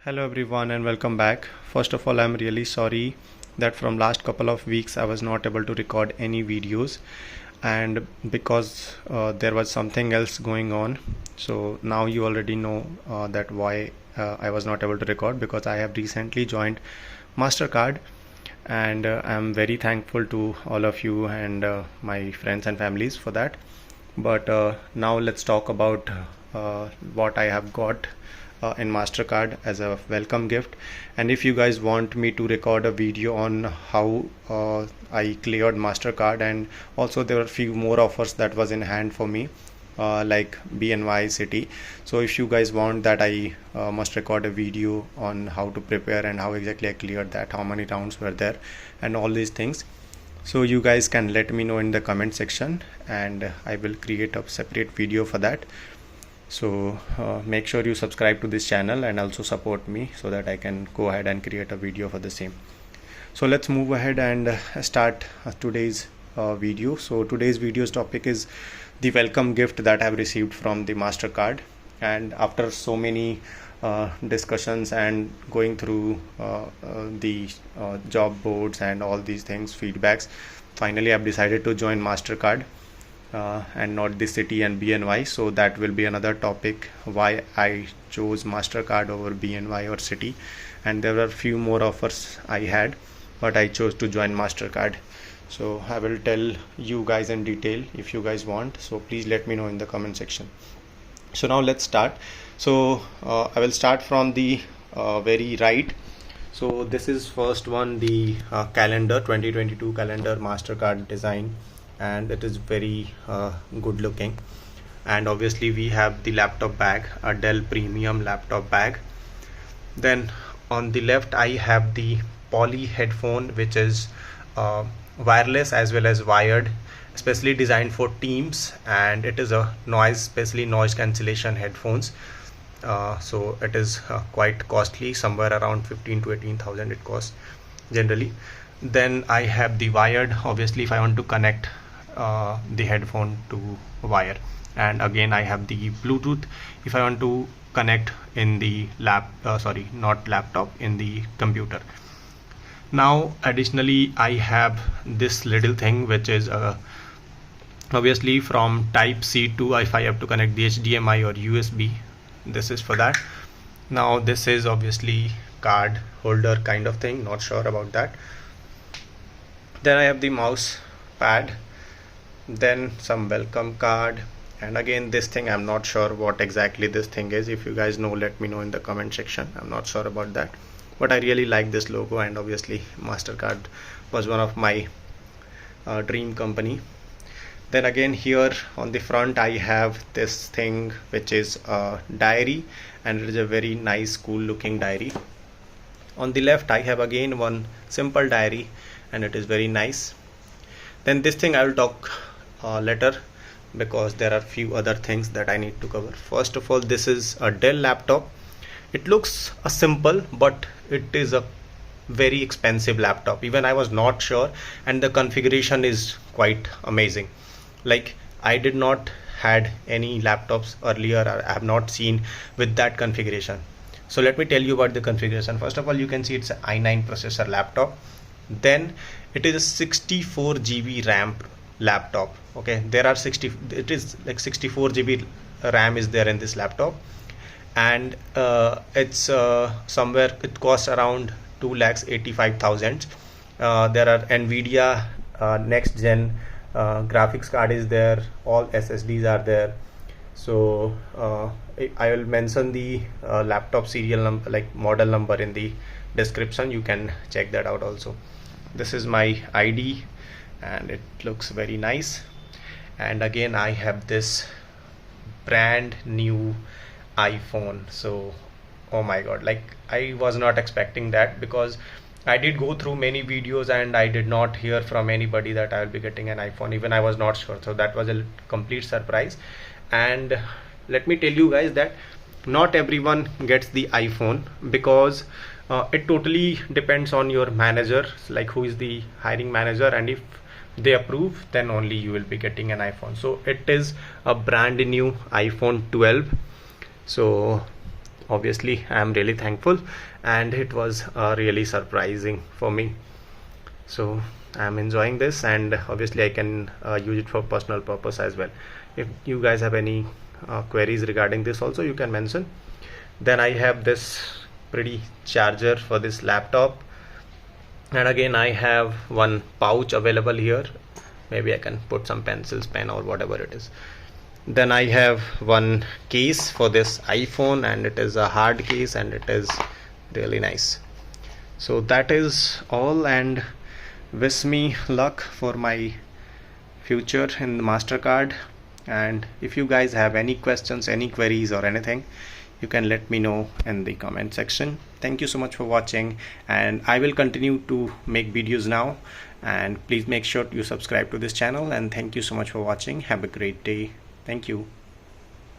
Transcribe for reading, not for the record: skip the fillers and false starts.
Hello everyone and welcome back. First of all, I'm really sorry that from last couple of weeks I was not able to record any videos, and because there was something else going on. So now you already know that why I was not able to record, because I have recently joined Mastercard, and I'm very thankful to all of you and my friends and families for that. But now let's talk about what I have got in Mastercard as a welcome gift. And if you guys want me to record a video on how I cleared Mastercard, and also there were a few more offers that was in hand for me, like BNY City. So if you guys want that, I must record a video on how to prepare and how exactly I cleared that, how many rounds were there, and all these things. So you guys can let me know in the comment section, and I will create a separate video for that. So make sure you subscribe to this channel and also support me so that I can go ahead and create a video for the same. So let's move ahead and start today's video. So today's video's topic is the welcome gift that I've received from the Mastercard. And after so many discussions and going through the job boards and all these things, feedbacks, finally I've decided to join Mastercard and not the City and BNY. So that will be another topic, why I chose Mastercard over BNY or City. And there were a few more offers I had, but I chose to join Mastercard. So I will tell you guys in detail if you guys want, so please let me know in the comment section. So now let's start. So I will start from the very right. So this is first one, the calendar, 2022 calendar, Mastercard design, and it is very good looking. And obviously we have the laptop bag, a Dell premium laptop bag. Then on the left I have the Poly headphone, which is wireless as well as wired, especially designed for Teams, and it is a especially noise cancellation headphones. So it is quite costly, somewhere around 15 to 18,000 it costs generally. Then I have the wired, obviously if I want to connect the headphone to wire. And again I have the Bluetooth if I want to connect in the in the computer. Now additionally I have this little thing, which is obviously from type C to, if I have to connect the HDMI or USB, this is for that. Now this is obviously card holder kind of thing, not sure about that. Then I have the mouse pad, then some welcome card, and again this thing I'm not sure what exactly this thing is. If you guys know, let me know in the comment section. I'm not sure about that, but I really like this logo, and obviously Mastercard was one of my dream company. Then again here on the front I have this thing, which is a diary, and it is a very nice cool looking diary. On the left I have again one simple diary, and it is very nice. Then this thing I will talk later, because there are few other things that I need to cover. First of all, this is a Dell laptop. It looks simple, but it is a very expensive laptop. Even I was not sure, and the configuration is quite amazing. Like, I did not had any laptops earlier, or I have not seen with that configuration. So let me tell you about the configuration. First of all, you can see it's an i9 processor laptop. Then it is a 64 GB RAM laptop. Okay, it is like 64 GB RAM is there in this laptop, and it's somewhere it costs around 2,85,000. There are Nvidia next gen graphics card is there, all SSDs are there. So I will mention the laptop serial number, like model number, in the description. You can check that out also. This is my ID, and it looks very nice. And again I have this brand new iPhone. So oh my god, like I was not expecting that, because I did go through many videos and I did not hear from anybody that I will be getting an iPhone. Even I was not sure, so that was a complete surprise. And let me tell you guys that not everyone gets the iPhone, because it totally depends on your manager, like who is the hiring manager, and if they approve, then only you will be getting an iPhone. So it is a brand new iPhone 12. So obviously I'm really thankful, and it was really surprising for me. So I'm enjoying this, and obviously I can use it for personal purpose as well. If you guys have any queries regarding this also, you can mention. Then I have this pretty charger for this laptop, and again I have one pouch available here. Maybe I can put some pencils, pen, or whatever it is. Then I have one case for this iPhone, and it is a hard case and it is really nice. So that is all, and wish me luck for my future in Mastercard. And if you guys have any questions, any queries or anything, you can let me know in the comment section. Thank you so much for watching, and I will continue to make videos now, and please make sure you subscribe to this channel, and thank you so much for watching. Have a great day. Thank you.